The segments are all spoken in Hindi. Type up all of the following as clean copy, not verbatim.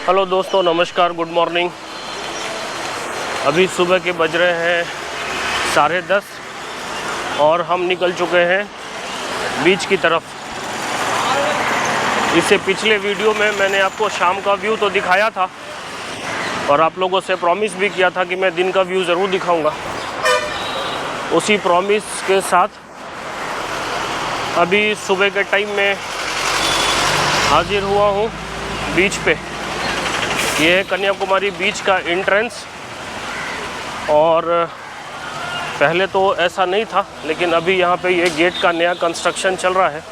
हेलो दोस्तों, नमस्कार, गुड मॉर्निंग। अभी सुबह के बज रहे हैं 10:30 और हम निकल चुके हैं बीच की तरफ। इससे पिछले वीडियो में मैंने आपको शाम का व्यू तो दिखाया था और आप लोगों से प्रॉमिस भी किया था कि मैं दिन का व्यू ज़रूर दिखाऊंगा। उसी प्रॉमिस के साथ अभी सुबह के टाइम में हाजिर हुआ हूँ बीच पे। ये है कन्याकुमारी बीच का एंट्रेंस और पहले तो ऐसा नहीं था, लेकिन अभी यहाँ पे ये गेट का नया कंस्ट्रक्शन चल रहा है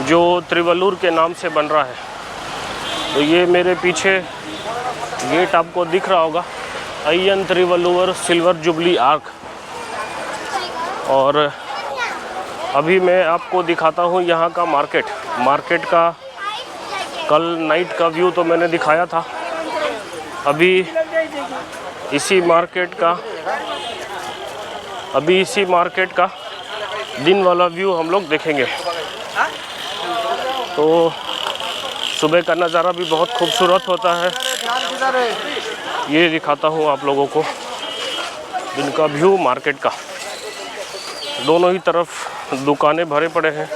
जो त्रिवल्लुर के नाम से बन रहा है। तो ये मेरे पीछे गेट आपको दिख रहा होगा, अय्यन त्रिवल्लुवर सिल्वर जुबली आर्क। और अभी मैं आपको दिखाता हूँ यहाँ का मार्केट का कल नाइट का व्यू तो मैंने दिखाया था। अभी इसी मार्केट का दिन वाला व्यू हम लोग देखेंगे। तो सुबह का नज़ारा भी बहुत खूबसूरत होता है। ये दिखाता हूँ आप लोगों को दिन का व्यू मार्केट का। दोनों ही तरफ दुकानें भरे पड़े हैं।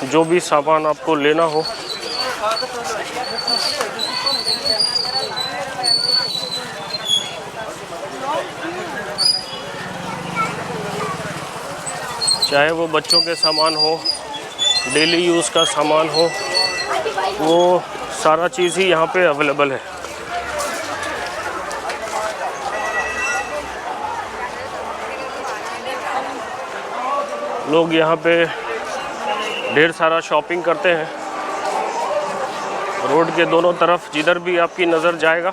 जो भी सामान आपको लेना हो चाहे वो बच्चों के सामान हो, डेली यूज़ का सामान हो, वो सारा चीज़ ही यहाँ पे अवेलेबल है। लोग यहाँ पे ढेर सारा शॉपिंग करते हैं। रोड के दोनों तरफ जिधर भी आपकी नज़र जाएगा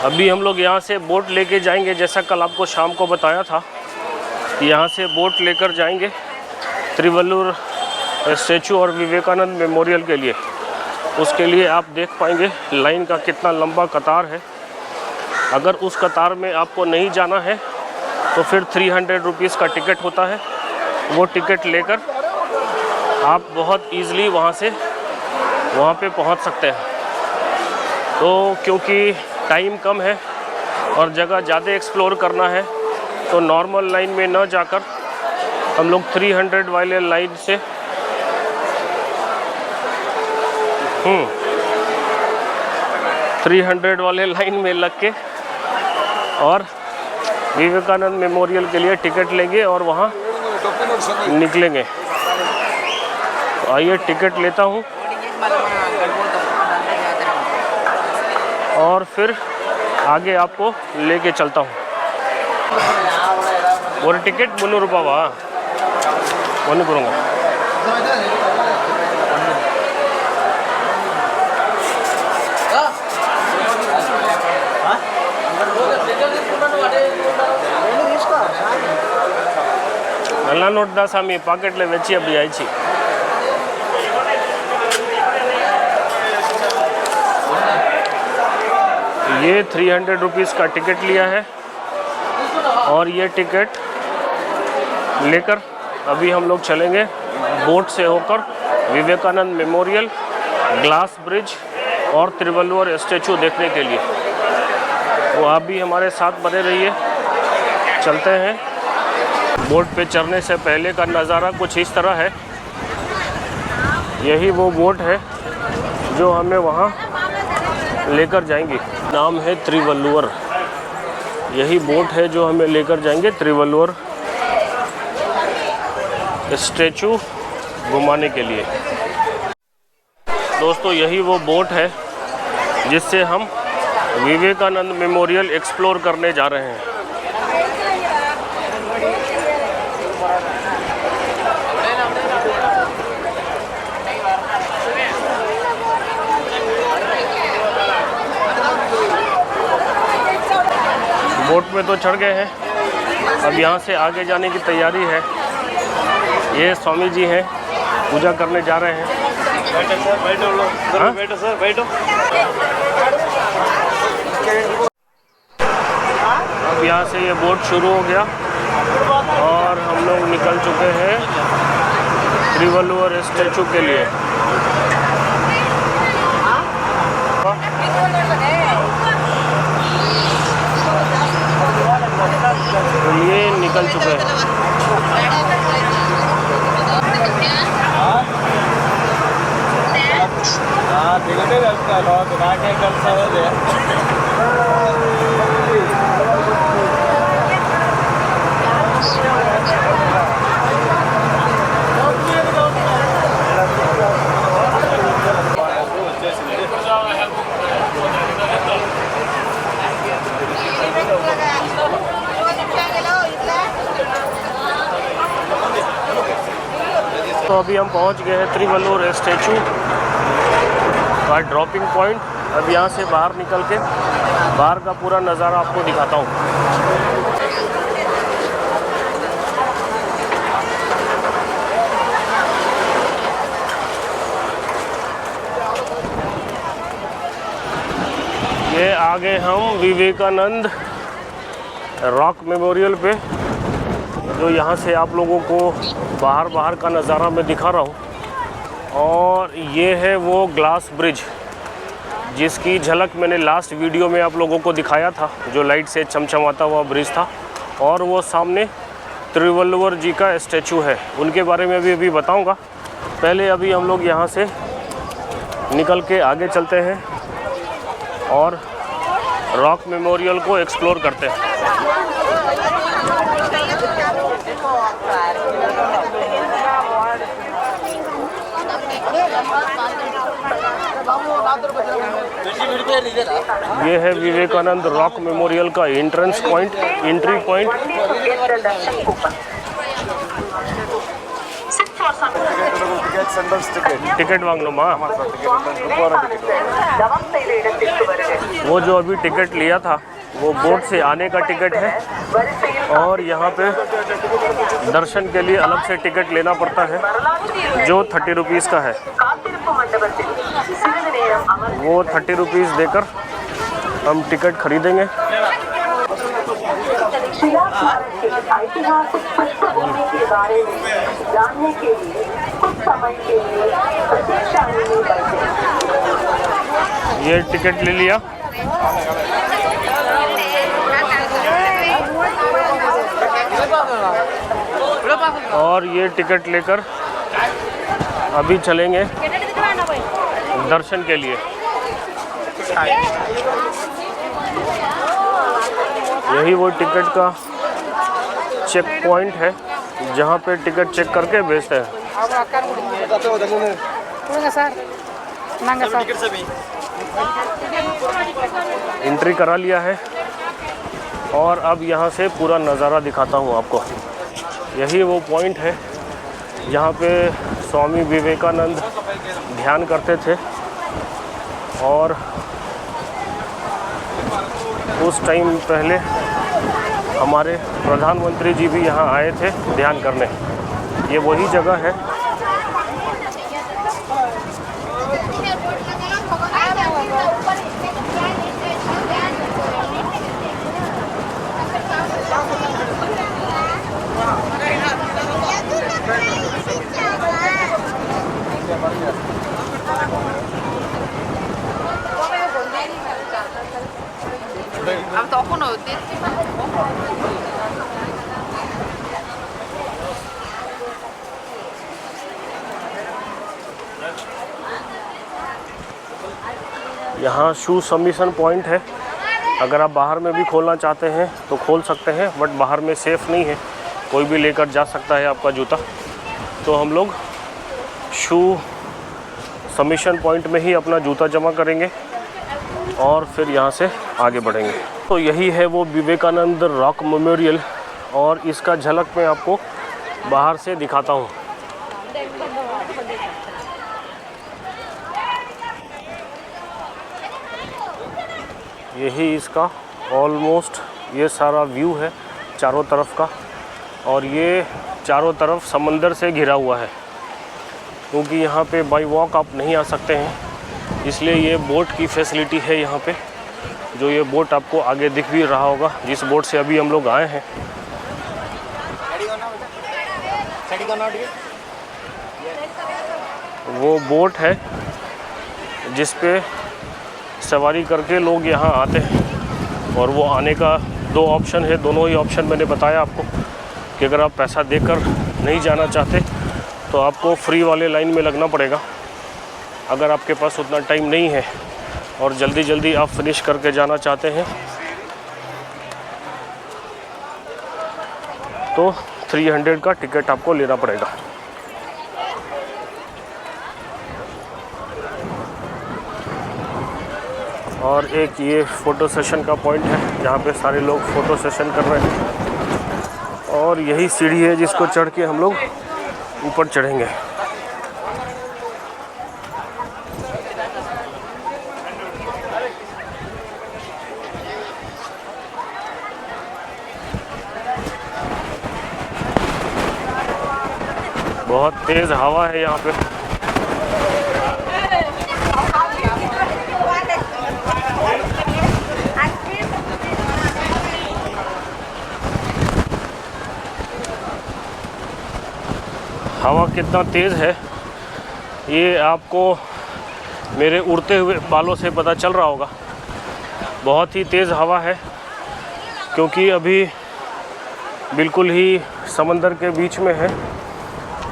अभी हम लोग यहाँ से बोट लेके जाएंगे। जैसा कल आपको शाम को बताया था, यहाँ से बोट लेकर जाएंगे त्रिवल्लुर स्टैचू और विवेकानंद मेमोरियल के लिए। उसके लिए आप देख पाएंगे लाइन का कितना लंबा कतार है। अगर उस कतार में आपको नहीं जाना है तो फिर 300 रुपीज़ का टिकट होता है। वो टिकट लेकर आप बहुत ईज़िली वहाँ पे पहुँच सकते हैं। तो क्योंकि टाइम कम है और जगह ज़्यादा एक्सप्लोर करना है, तो नॉर्मल लाइन में न जाकर हम लोग 300 वाले लाइन से 300 वाले लाइन में लग के और विवेकानंद मेमोरियल के लिए टिकट लेंगे और वहाँ निकलेंगे। तो आइए टिकट लेता हूँ और फिर आगे आपको लेके चलता हूँ। और टिकट 300 ರೂಪಾವಾ ஒன்று கொடுங்க। நல்ல நோட் தான் சாமி, பாக்கெட்டில் வச்சு அப்படி ஆயிடுச்சு। ये 300 रुपीज़ का टिकट लिया है और ये टिकट लेकर अभी हम लोग चलेंगे बोट से होकर विवेकानंद मेमोरियल, ग्लास ब्रिज और त्रिवल्लुवर स्टैचू देखने के लिए। तो आप भी हमारे साथ बने रहिए, चलते हैं। बोट पे चढ़ने से पहले का नज़ारा कुछ इस तरह है। यही वो बोट है जो हमें वहाँ लेकर जाएंगी। नाम है त्रिवल्लुवर। यही बोट है जो हमें लेकर जाएंगे त्रिवल्लुवर स्टैचू घुमाने के लिए। दोस्तों, यही वो बोट है जिससे हम विवेकानंद मेमोरियल एक्सप्लोर करने जा रहे हैं। पे तो चढ़ गए हैं, अब यहाँ से आगे जाने की तैयारी है। ये स्वामी जी हैं, पूजा करने जा रहे हैं। बैठो सर, बैठो। अब यहाँ से ये बोट शुरू हो गया और हम लोग निकल चुके हैं त्रिवल्लुवर स्टैचू के लिए। तो ये निकल चुके हैं। तो अभी हम पहुंच गए हैं त्रिवल्लुवर स्टैचू का ड्रॉपिंग पॉइंट। अब यहाँ से बाहर निकल के बाहर का पूरा नज़ारा आपको दिखाता हूँ। ये आगे हम विवेकानंद रॉक मेमोरियल पे, जो यहाँ से आप लोगों को बाहर का नज़ारा मैं दिखा रहा हूँ। और ये है वो ग्लास ब्रिज जिसकी झलक मैंने लास्ट वीडियो में आप लोगों को दिखाया था, जो लाइट से चमचमाता हुआ ब्रिज था। और वो सामने त्रिवल्लुवर जी का स्टैचू है, उनके बारे में भी अभी बताऊँगा। पहले अभी हम लोग यहाँ से निकल के आगे चलते हैं और रॉक मेमोरियल को एक्सप्लोर करते हैं। ये है विवेकानंद रॉक मेमोरियल का entrance point, entry point. Ticket मांग लो माँ। वो जो अभी टिकट लिया था वो बोट से आने का टिकट है, और यहाँ पे दर्शन के लिए अलग से टिकट लेना पड़ता है जो 30 रुपीज़ का है। वो 30 रुपीज़ देकर हम टिकट खरीदेंगे। ऐतिहासिक पृष्ठभूमि के बारे में जानने के लिए कुछ समय के लिए प्रतीक्षा नहीं करते। ये टिकट ले लिया। और ये टिकट लेकर अभी चलेंगे दर्शन के लिए। यही वो टिकट का चेक पॉइंट है जहाँ पे टिकट चेक करके भेजते हैं। एंट्री करा लिया है और अब यहाँ से पूरा नज़ारा दिखाता हूँ आपको। यही वो पॉइंट है जहाँ पे स्वामी विवेकानंद ध्यान करते थे, और उस टाइम पहले हमारे प्रधानमंत्री जी भी यहाँ आए थे ध्यान करने। ये वही जगह है। अब তখন यहाँ शू सबमिशन पॉइंट है। अगर आप बाहर में भी खोलना चाहते हैं तो खोल सकते हैं, बट बाहर में सेफ़ नहीं है, कोई भी लेकर जा सकता है आपका जूता। तो हम लोग शू सबमिशन पॉइंट में ही अपना जूता जमा करेंगे और फिर यहाँ से आगे बढ़ेंगे। तो यही है वो विवेकानंद रॉक मेमोरियल, और इसका झलक मैं आपको बाहर से दिखाता हूँ। यही इसका ऑलमोस्ट ये सारा व्यू है चारों तरफ का, और ये चारों तरफ समंदर से घिरा हुआ है, क्योंकि यहाँ पे बाई वॉक आप नहीं आ सकते हैं, इसलिए ये बोट की फैसिलिटी है यहाँ पे। जो ये बोट आपको आगे दिख भी रहा होगा, जिस बोट से अभी हम लोग आए हैं, वो बोट है जिस पे सवारी करके लोग यहाँ आते हैं। और वो आने का दो ऑप्शन है, दोनों ही ऑप्शन मैंने बताया आपको कि अगर आप पैसा देकर नहीं जाना चाहते तो आपको फ्री वाले लाइन में लगना पड़ेगा। अगर आपके पास उतना टाइम नहीं है और जल्दी जल्दी आप फिनिश करके जाना चाहते हैं तो 300 का टिकट आपको लेना पड़ेगा। और एक ये फ़ोटो सेशन का पॉइंट है जहाँ पे सारे लोग फ़ोटो सेशन कर रहे हैं। और यही सीढ़ी है जिसको चढ़ के हम लोग ऊपर चढ़ेंगे। बहुत तेज़ हवा है यहाँ पे। हवा कितना तेज़ है ये आपको मेरे उड़ते हुए बालों से पता चल रहा होगा। बहुत ही तेज़ हवा है, क्योंकि अभी बिल्कुल ही समंदर के बीच में है,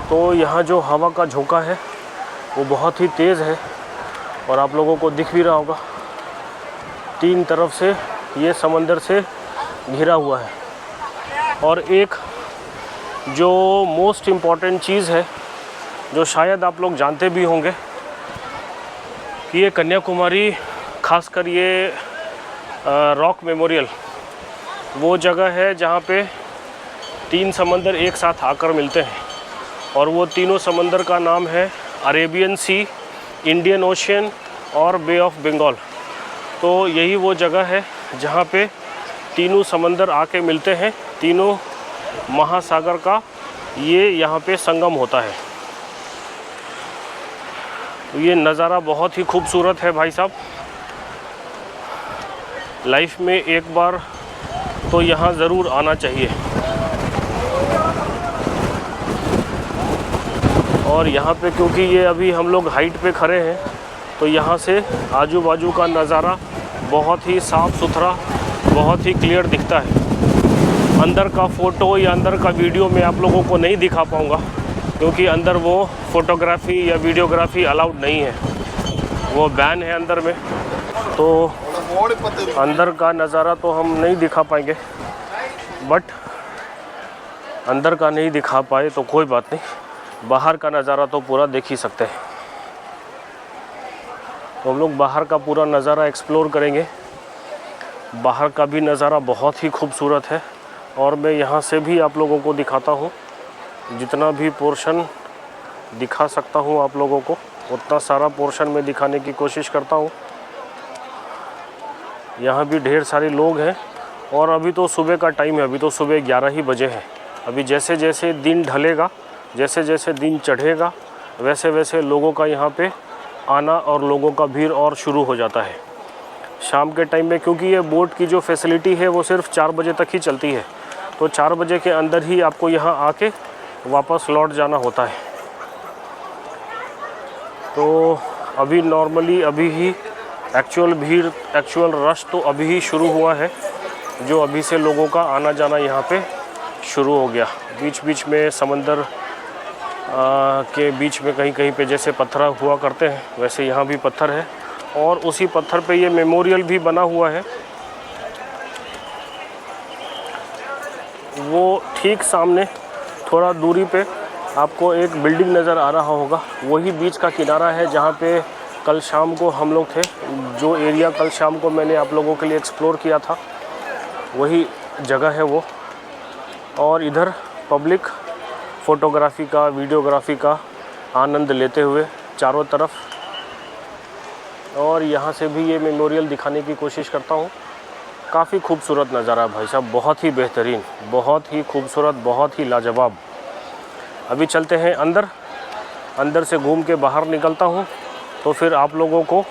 तो यहाँ जो हवा का झोंका है वो बहुत ही तेज़ है। और आप लोगों को दिख भी रहा होगा, तीन तरफ से ये समंदर से घिरा हुआ है। और एक जो मोस्ट इम्पॉर्टेंट चीज़ है, जो शायद आप लोग जानते भी होंगे, कि ये कन्याकुमारी, खासकर ये रॉक मेमोरियल वो जगह है जहाँ पे तीन समंदर एक साथ आकर मिलते हैं। और वो तीनों समंदर का नाम है अरेबियन सी, इंडियन ओशियन और बे ऑफ बंगाल। तो यही वो जगह है जहाँ पे तीनों समंदर आके मिलते हैं, तीनों महासागर का ये यहाँ पे संगम होता है। तो ये नज़ारा बहुत ही खूबसूरत है भाई साहब। लाइफ में एक बार तो यहाँ ज़रूर आना चाहिए। और यहाँ पे क्योंकि ये अभी हम लोग हाइट पे खड़े हैं, तो यहाँ से आजू बाजू का नज़ारा बहुत ही साफ़ सुथरा, बहुत ही क्लियर दिखता है। अंदर का फ़ोटो या अंदर का वीडियो मैं आप लोगों को नहीं दिखा पाऊँगा, क्योंकि अंदर वो फ़ोटोग्राफ़ी या वीडियोग्राफ़ी अलाउड नहीं है, वो बैन है अंदर में। तो अंदर का नज़ारा तो हम नहीं दिखा पाएंगे, बट अंदर का नहीं दिखा पाए तो कोई बात नहीं, बाहर का नज़ारा तो पूरा देख ही सकते हैं। तो हम लोग बाहर का पूरा नज़ारा एक्सप्लोर करेंगे। बाहर का भी नज़ारा बहुत ही खूबसूरत है, और मैं यहाँ से भी आप लोगों को दिखाता हूँ। जितना भी पोर्शन दिखा सकता हूँ आप लोगों को, उतना सारा पोर्शन में दिखाने की कोशिश करता हूँ। यहाँ भी ढेर सारे लोग हैं, और अभी तो सुबह का टाइम है, अभी तो सुबह 11 ही बजे हैं। अभी जैसे जैसे दिन ढलेगा, जैसे जैसे दिन चढ़ेगा, वैसे वैसे लोगों का यहाँ पे आना और लोगों का भीड़ और शुरू हो जाता है। शाम के टाइम में, क्योंकि ये बोट की जो फैसिलिटी है वो सिर्फ 4 बजे तक ही चलती है, तो 4 बजे के अंदर ही आपको यहाँ आके वापस लौट जाना होता है। तो अभी नॉर्मली अभी ही एक्चुअल भीड़, एक्चुअल रश तो अभी ही शुरू हुआ है, जो अभी से लोगों का आना जाना यहाँ पे शुरू हो गया। बीच बीच में समंदर के बीच में कहीं कहीं पे जैसे पत्थर हुआ करते हैं, वैसे यहाँ भी पत्थर है, और उसी पत्थर पे ये मेमोरियल भी बना हुआ है। वो ठीक सामने थोड़ा दूरी पे आपको एक बिल्डिंग नज़र आ रहा होगा, वही बीच का किनारा है जहाँ पे कल शाम को हम लोग थे। जो एरिया कल शाम को मैंने आप लोगों के लिए एक्सप्लोर किया था, वही जगह है वो। और इधर पब्लिक फ़ोटोग्राफ़ी का, वीडियोग्राफ़ी का आनंद लेते हुए चारों तरफ। और यहाँ से भी ये मेमोरियल दिखाने की कोशिश करता हूँ। काफ़ी खूबसूरत नज़ारा है भाई साहब, बहुत ही बेहतरीन, बहुत ही खूबसूरत, बहुत ही लाजवाब। अभी चलते हैं अंदर, अंदर से घूम के बाहर निकलता हूँ तो फिर आप लोगों को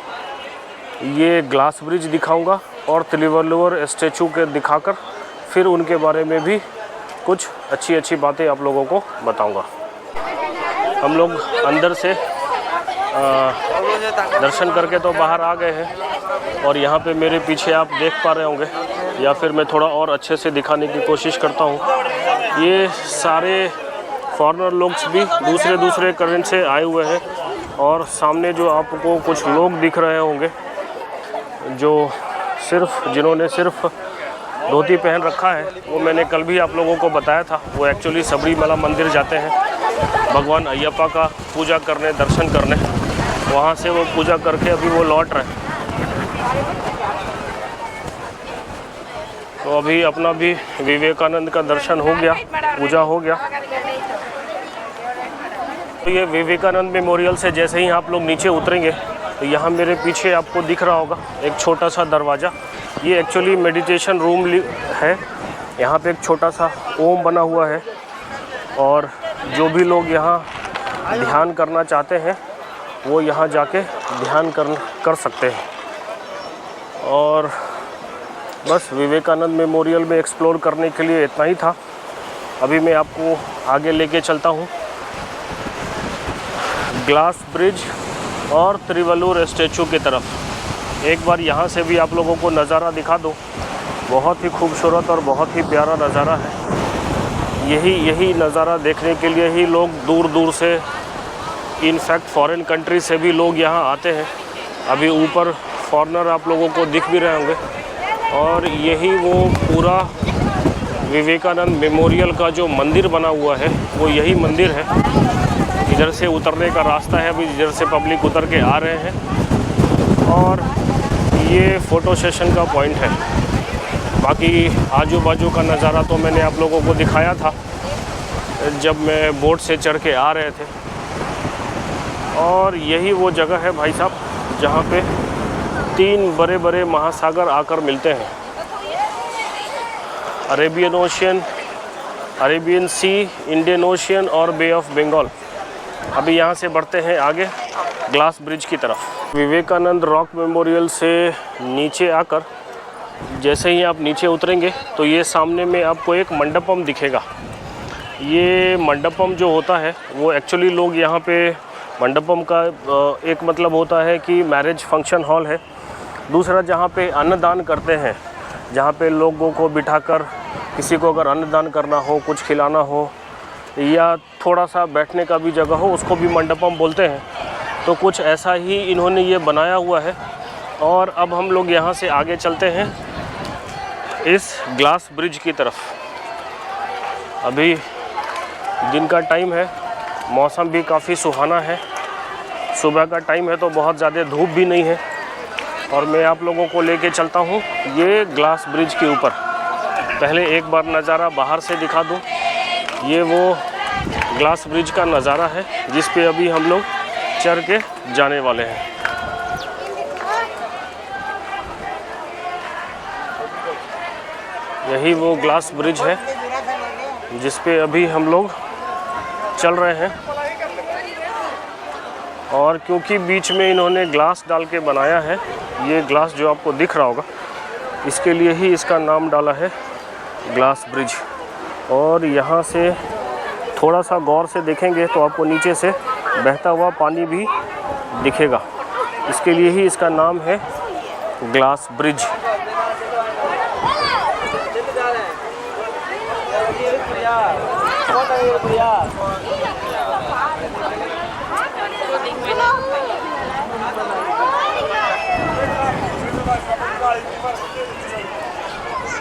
ये ग्लास ब्रिज दिखाऊंगा और तिरुवल्लुवर स्टैचू के दिखाकर फिर उनके बारे में भी कुछ अच्छी अच्छी बातें आप लोगों को बताऊंगा। हम लोग अंदर से दर्शन करके तो बाहर आ गए हैं और यहाँ पे मेरे पीछे आप देख पा रहे होंगे, या फिर मैं थोड़ा और अच्छे से दिखाने की कोशिश करता हूँ। ये सारे फॉरेनर लोग भी दूसरे दूसरे कंट्री से आए हुए हैं और सामने जो आपको कुछ लोग दिख रहे होंगे जो जिन्होंने सिर्फ धोती पहन रखा है, वो मैंने कल भी आप लोगों को बताया था, वो एक्चुअली सबरीमला मंदिर जाते हैं भगवान अयप्पा का पूजा करने, दर्शन करने। वहाँ से वो पूजा करके अभी वो लौट रहे हैं। तो अभी अपना भी विवेकानंद का दर्शन हो गया, पूजा हो गया। तो ये विवेकानंद मेमोरियल से जैसे ही आप लोग नीचे उतरेंगे तो यहाँ मेरे पीछे आपको दिख रहा होगा एक छोटा सा दरवाज़ा। ये एक्चुअली मेडिटेशन रूम है। यहाँ पे एक छोटा सा ओम बना हुआ है और जो भी लोग यहाँ ध्यान करना चाहते हैं वो यहाँ जाके ध्यान कर सकते हैं। और बस विवेकानंद मेमोरियल में एक्सप्लोर करने के लिए इतना ही था। अभी मैं आपको आगे लेके चलता हूँ ग्लास ब्रिज और तिरुवल्लुवर स्टैचू की तरफ। एक बार यहाँ से भी आप लोगों को नज़ारा दिखा दो, बहुत ही खूबसूरत और बहुत ही प्यारा नज़ारा है। यही नज़ारा देखने के लिए ही लोग दूर दूर से, इनफैक्ट फॉरेन कंट्री से भी लोग यहाँ आते हैं। अभी ऊपर फॉरेनर आप लोगों को दिख भी रहे होंगे और यही वो पूरा विवेकानंद मेमोरियल का जो मंदिर बना हुआ है वो यही मंदिर है। इधर से उतरने का रास्ता है, अभी इधर से पब्लिक उतर के आ रहे हैं और ये फ़ोटो सेशन का पॉइंट है। बाकी आजू बाजू का नज़ारा तो मैंने आप लोगों को दिखाया था जब मैं बोट से चढ़ के आ रहे थे। और यही वो जगह है भाई साहब जहाँ पे 3 बड़े बड़े महासागर आकर मिलते हैं, अरेबियन ओशियन, अरेबियन सी, इंडियन ओशियन और बे ऑफ बंगाल। अभी यहाँ से बढ़ते हैं आगे ग्लास ब्रिज की तरफ। विवेकानंद रॉक मेमोरियल से नीचे आकर जैसे ही आप नीचे उतरेंगे तो ये सामने में आपको एक मंडपम दिखेगा। ये मंडपम जो होता है वो एक्चुअली लोग यहाँ पे, मंडपम का एक मतलब होता है कि मैरिज फंक्शन हॉल है। दूसरा जहाँ पे अन्नदान करते हैं, जहाँ पे लोगों को बिठाकर किसी को अगर अन्नदान करना हो, कुछ खिलाना हो या थोड़ा सा बैठने का भी जगह हो, उसको भी मंडपम बोलते हैं। तो कुछ ऐसा ही इन्होंने ये बनाया हुआ है। और अब हम लोग यहाँ से आगे चलते हैं इस ग्लास ब्रिज की तरफ। अभी दिन का टाइम है, मौसम भी काफ़ी सुहाना है, सुबह का टाइम है तो बहुत ज़्यादा धूप भी नहीं है। और मैं आप लोगों को लेके चलता हूँ ये ग्लास ब्रिज के ऊपर। पहले एक बार नज़ारा बाहर से दिखा दूँ। ये वो ग्लास ब्रिज का नज़ारा है जिस पे अभी हम लोग चढ़ के जाने वाले हैं। यही वो ग्लास ब्रिज है जिस पे अभी हम लोग चल रहे हैं। और क्योंकि बीच में इन्होंने ग्लास डाल के बनाया है, ये ग्लास जो आपको दिख रहा होगा, इसके लिए ही इसका नाम डाला है ग्लास ब्रिज। और यहाँ से थोड़ा सा गौर से देखेंगे तो आपको नीचे से बहता हुआ पानी भी दिखेगा, इसके लिए ही इसका नाम है ग्लास ब्रिज।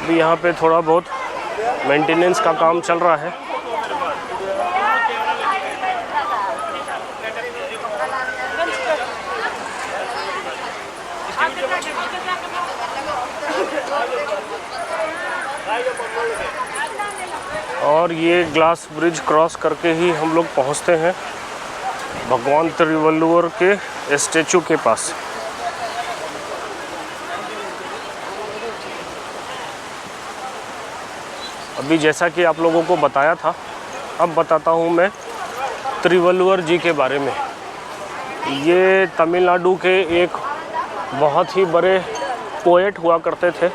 भी यहाँ पे थोड़ा बहुत मेंटेनेंस का काम चल रहा है। और ये ग्लास ब्रिज क्रॉस करके ही हम लोग पहुँचते हैं भगवान तिरुवल्लुवर के स्टैचू के पास। अभी जैसा कि आप लोगों को बताया था, अब बताता हूँ मैं तिरुवल्लुवर जी के बारे में। ये तमिलनाडु के एक बहुत ही बड़े पोएट हुआ करते थे,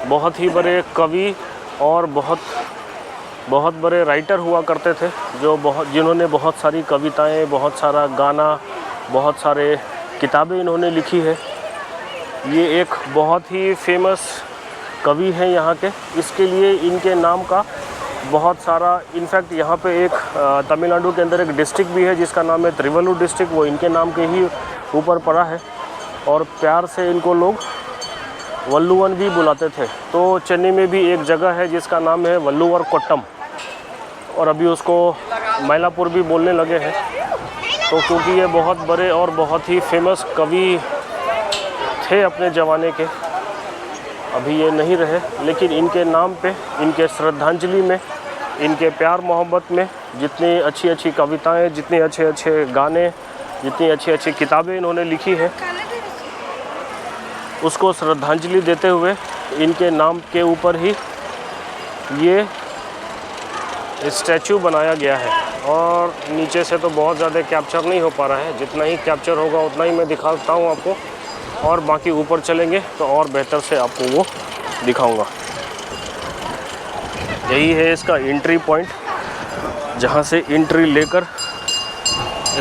बहुत ही बड़े कवि और बहुत बड़े राइटर हुआ करते थे, जिन्होंने बहुत सारी कविताएं, बहुत सारा गाना, बहुत सारे किताबें इन्होंने लिखी है। ये एक बहुत ही फेमस कवि हैं यहाँ के, इसके लिए इनके नाम का बहुत सारा, इनफैक्ट यहाँ पे एक तमिलनाडु के अंदर एक डिस्ट्रिक्ट भी है जिसका नाम है तिरुवल्लुर डिस्ट्रिक्ट, वो इनके नाम के ही ऊपर पड़ा है और प्यार से इनको लोग वल्लुवन भी बुलाते थे। तो चेन्नई में भी एक जगह है जिसका नाम है वल्लुवर कोट्टम, और अभी उसको मैलापुर भी बोलने लगे हैं। तो क्योंकि ये बहुत बड़े और बहुत ही फेमस कवि थे अपने ज़माने के, अभी ये नहीं रहे, लेकिन इनके नाम पे, इनके श्रद्धांजलि में, इनके प्यार मोहब्बत में जितनी अच्छी अच्छी कविताएं, जितने अच्छे अच्छे गाने, जितनी अच्छी अच्छी किताबें इन्होंने लिखी है, उसको श्रद्धांजलि देते हुए इनके नाम के ऊपर ही ये स्टैचू बनाया गया है। और नीचे से तो बहुत ज़्यादा कैप्चर नहीं हो पा रहा है, जितना ही कैप्चर होगा उतना ही मैं दिखाता हूँ आपको, और बाकी ऊपर चलेंगे तो और बेहतर से आपको वो दिखाऊंगा। यही है इसका एंट्री पॉइंट, जहाँ से एंट्री लेकर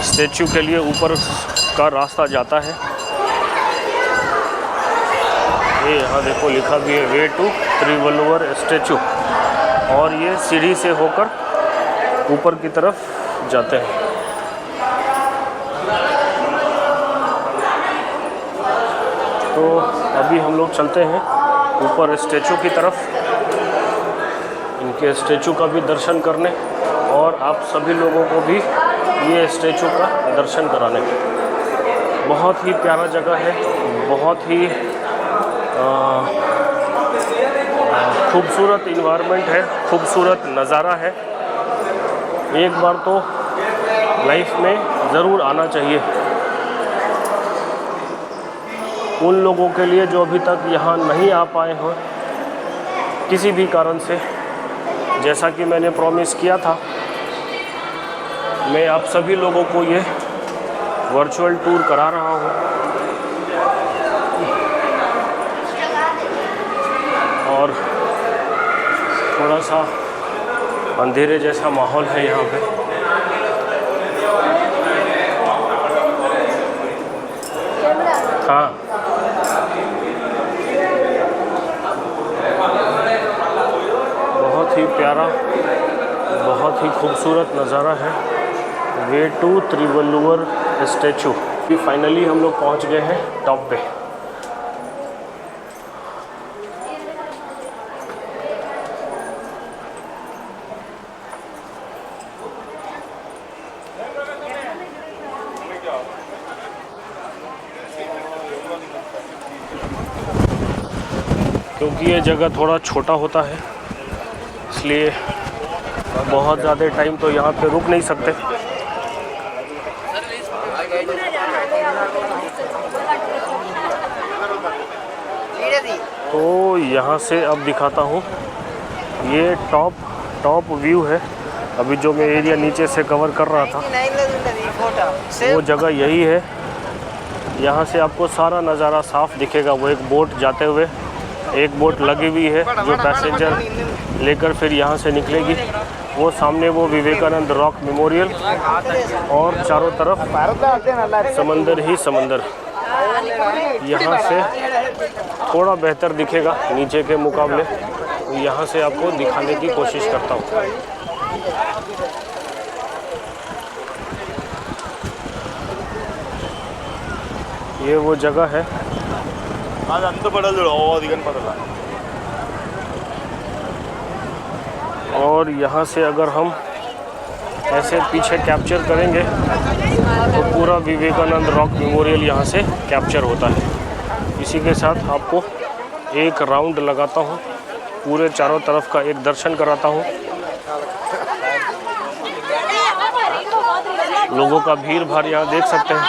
स्टैचू के लिए ऊपर का रास्ता जाता है। ये यहाँ देखो लिखा भी है वे टू तिरुवल्लुवर स्टैचू, और ये सीढ़ी से होकर ऊपर की तरफ जाते हैं। तो अभी हम लोग चलते हैं ऊपर स्टैचू की तरफ, इनके स्टैचू का भी दर्शन करने और आप सभी लोगों को भी ये स्टैचू का दर्शन कराने। बहुत ही प्यारा जगह है, बहुत ही खूबसूरत इन्वायरमेंट है, खूबसूरत नज़ारा है। एक बार तो लाइफ में ज़रूर आना चाहिए। उन लोगों के लिए जो अभी तक यहाँ नहीं आ पाए हों किसी भी कारण से, जैसा कि मैंने प्रॉमिस किया था, मैं आप सभी लोगों को ये वर्चुअल टूर करा रहा हूँ। और थोड़ा सा अंधेरे जैसा माहौल है यहाँ पे। हाँ, बहुत ही प्यारा, बहुत ही खूबसूरत नज़ारा है way to Thiruvalluvar statue. Finally हम लोग पहुँच गए हैं टॉप पे। क्योंकि ये जगह थोड़ा छोटा होता है, इसलिए बहुत ज़्यादा टाइम तो यहाँ पे रुक नहीं सकते। तो यहाँ से अब दिखाता हूँ, ये टॉप व्यू है। अभी जो मैं एरिया नीचे से कवर कर रहा था वो जगह यही है। यहाँ से आपको सारा नज़ारा साफ दिखेगा। वो एक बोट जाते हुए, एक बोट लगी हुई है जो पैसेंजर लेकर फिर यहाँ से निकलेगी। वो सामने वो विवेकानंद रॉक मेमोरियल, और चारों तरफ समंदर ही समंदर। यहाँ से थोड़ा बेहतर दिखेगा नीचे के मुकाबले, यहाँ से आपको दिखाने की कोशिश करता हूँ। ये वो जगह है। और यहाँ से अगर हम ऐसे पीछे कैप्चर करेंगे तो पूरा विवेकानंद रॉक मेमोरियल यहाँ से कैप्चर होता है। इसी के साथ आपको एक राउंड लगाता हूँ, पूरे चारों तरफ का एक दर्शन कराता हूँ। लोगों का भीड़ भाड़ यहाँ देख सकते हैं,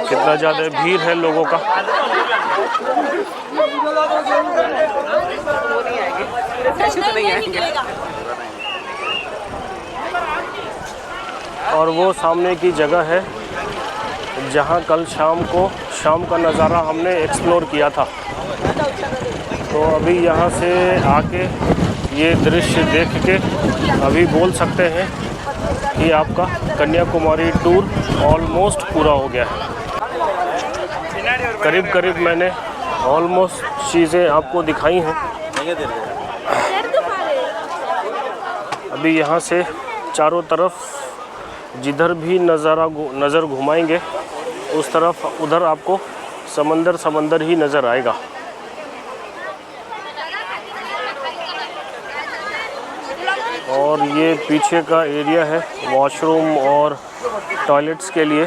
कितना ज़्यादा भीड़ है लोगों का। नहीं आएंगे। और वो सामने की जगह है जहाँ कल शाम का नज़ारा हमने एक्सप्लोर किया था। तो अभी यहाँ से आके ये दृश्य देख के अभी बोल सकते हैं कि आपका कन्याकुमारी टूर ऑलमोस्ट पूरा हो गया है। करीब करीब मैंने ऑलमोस्ट चीज़ें आपको दिखाई हैं। अभी यहाँ से चारों तरफ जिधर भी नज़र घुमाएंगे उस तरफ उधर आपको समंदर ही नज़र आएगा। और ये पीछे का एरिया है वॉशरूम और टॉयलेट्स के लिए।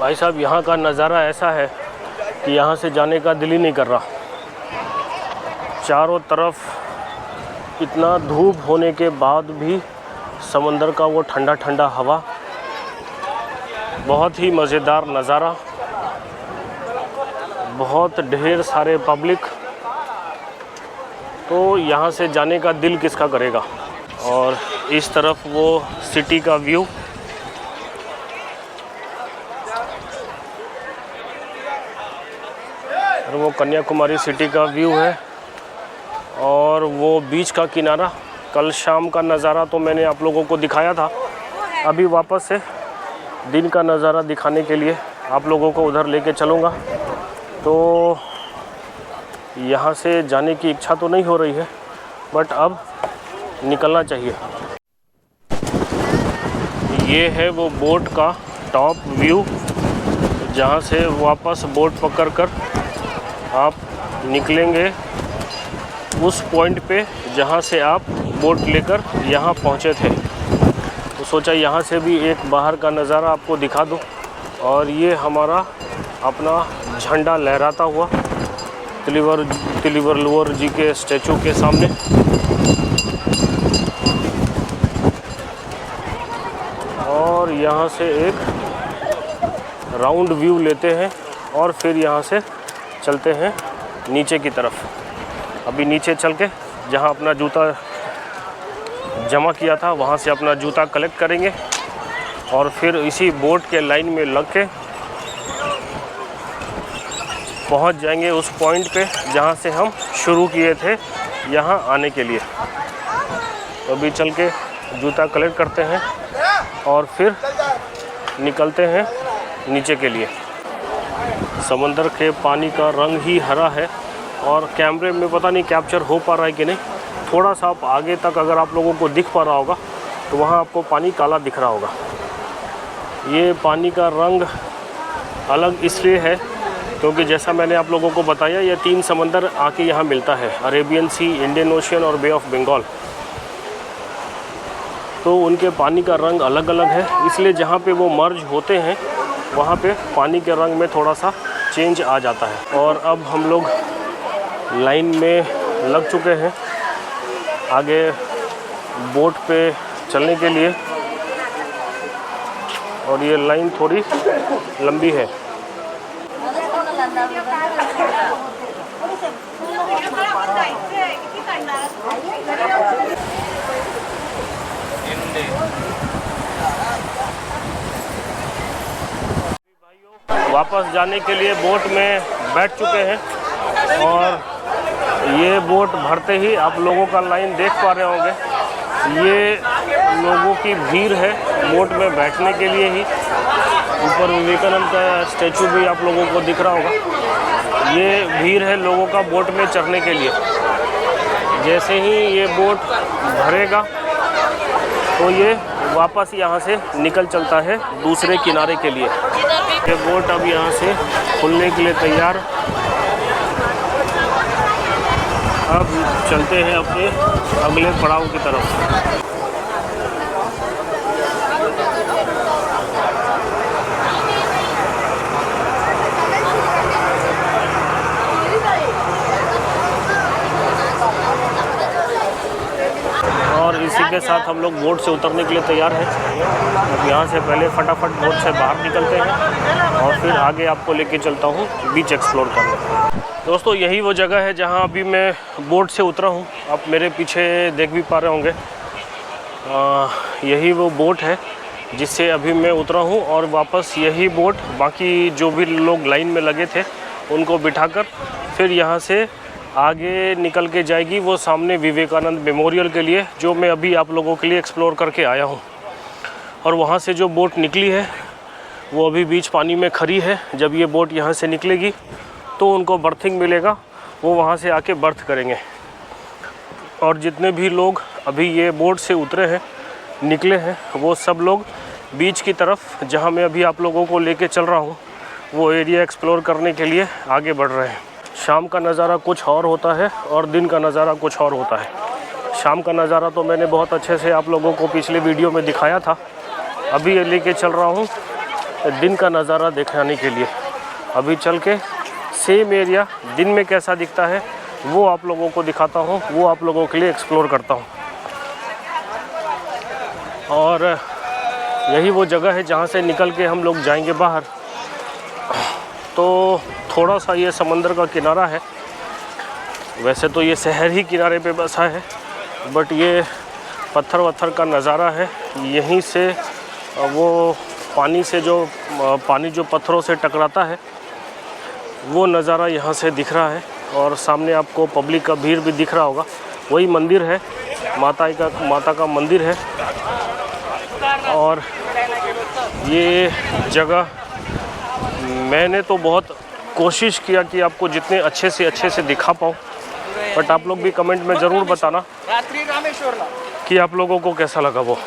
भाई साहब, यहाँ का नज़ारा ऐसा है कि यहाँ से जाने का दिल ही नहीं कर रहा। चारों तरफ इतना धूप होने के बाद भी समंदर का वो ठंडा ठंडा हवा, बहुत ही मज़ेदार नज़ारा, बहुत ढेर सारे पब्लिक। तो यहाँ से जाने का दिल किसका करेगा। और इस तरफ वो सिटी का व्यू, और वो कन्याकुमारी सिटी का व्यू है। और वो बीच का किनारा, कल शाम का नज़ारा तो मैंने आप लोगों को दिखाया था। अभी वापस से दिन का नज़ारा दिखाने के लिए आप लोगों को उधर लेके चलूँगा। तो यहाँ से जाने की इच्छा तो नहीं हो रही है, बट अब निकलना चाहिए। ये है वो बोट का टॉप व्यू, जहाँ से वापस बोट पकड़कर आप निकलेंगे उस पॉइंट पे जहाँ से आप बोट लेकर यहाँ पहुँचे थे। तो सोचा यहाँ से भी एक बाहर का नज़ारा आपको दिखा दूँ। और ये हमारा अपना झंडा लहराता हुआ तिरुवल्लुवर जी के स्टैचू के सामने। और यहाँ से एक राउंड व्यू लेते हैं और फिर यहाँ से चलते हैं नीचे की तरफ। अभी नीचे चल के जहाँ अपना जूता जमा किया था वहाँ से अपना जूता कलेक्ट करेंगे और फिर इसी बोट के लाइन में लग के पहुँच जाएंगे उस पॉइंट पे जहाँ से हम शुरू किए थे यहाँ आने के लिए। तो अभी चल के जूता कलेक्ट करते हैं और फिर निकलते हैं नीचे के लिए। समंदर के पानी का रंग ही हरा है और कैमरे में पता नहीं कैप्चर हो पा रहा है कि नहीं। थोड़ा सा आप आगे तक अगर आप लोगों को दिख पा रहा होगा तो वहाँ आपको पानी काला दिख रहा होगा। ये पानी का रंग अलग इसलिए है क्योंकि जैसा मैंने आप लोगों को बताया, ये 3 समंदर आके यहाँ मिलता है, अरेबियन सी, इंडियन ओशियन और बे ऑफ बंगाल। तो उनके पानी का रंग अलग अलग है, इसलिए जहाँ पे वो मर्ज होते हैं वहाँ पे पानी के रंग में थोड़ा सा चेंज आ जाता है। और अब हम लोग लाइन में लग चुके हैं आगे बोट पे चलने के लिए। और ये लाइन थोड़ी लंबी है। वापस जाने के लिए बोट में बैठ चुके हैं और ये बोट भरते ही आप लोगों का लाइन देख पा रहे होंगे। ये लोगों की भीड़ है बोट में बैठने के लिए ही। ऊपर विवेकानंद का स्टैचू भी आप लोगों को दिख रहा होगा। ये भीड़ है लोगों का बोट में चढ़ने के लिए। जैसे ही ये बोट भरेगा तो ये वापस यहाँ से निकल चलता है दूसरे किनारे के लिए। ये बोट अब यहाँ से खुलने के लिए तैयार। अब चलते हैं अपने अगले पड़ाव की तरफ। और इसी के साथ हम लोग बोट से उतरने के लिए तैयार हैं। अब यहाँ से पहले फटाफट बोट से बाहर निकलते हैं और फिर आगे आपको लेके चलता हूँ बीच एक्सप्लोर करने। दोस्तों यही वो जगह है जहाँ अभी मैं बोट से उतरा हूँ। आप मेरे पीछे देख भी पा रहे होंगे, यही वो बोट है जिससे अभी मैं उतरा हूँ। और वापस यही बोट बाकी जो भी लोग लाइन में लगे थे उनको बिठाकर फिर यहाँ से आगे निकल के जाएगी वो सामने विवेकानंद मेमोरियल के लिए, जो मैं अभी आप लोगों के लिए एक्सप्लोर करके आया हूँ। और वहाँ से जो बोट निकली है वो अभी बीच पानी में खड़ी है। जब ये बोट यहाँ से निकलेगी तो उनको बर्थिंग मिलेगा, वो वहाँ से आके बर्थ करेंगे। और जितने भी लोग अभी ये बोट से उतरे हैं, निकले हैं, वो सब लोग बीच की तरफ जहाँ मैं अभी आप लोगों को लेके चल रहा हूँ वो एरिया एक्सप्लोर करने के लिए आगे बढ़ रहे हैं। शाम का नज़ारा कुछ और होता है और दिन का नज़ारा कुछ और होता है। शाम का नज़ारा तो मैंने बहुत अच्छे से आप लोगों को पिछले वीडियो में दिखाया था। अभी ये लेके चल रहा हूँ दिन का नज़ारा दिखाने के लिए। अभी चल के सेम एरिया दिन में कैसा दिखता है वो आप लोगों को दिखाता हूँ, वो आप लोगों के लिए एक्सप्लोर करता हूँ। और यही वो जगह है जहाँ से निकल के हम लोग जाएंगे बाहर। तो थोड़ा सा ये समंदर का किनारा है, वैसे तो ये शहर ही किनारे पे बसा है, बट ये पत्थर वत्थर का नज़ारा है। यहीं से वो पानी जो पत्थरों से टकराता है वो नज़ारा यहाँ से दिख रहा है। और सामने आपको पब्लिक का भीड़ भी दिख रहा होगा। वही मंदिर है, माता का मंदिर है। और ये जगह मैंने तो बहुत कोशिश किया कि आपको जितने अच्छे से दिखा पाऊँ, बट आप लोग भी कमेंट में ज़रूर बताना कि आप लोगों को कैसा लगा वो।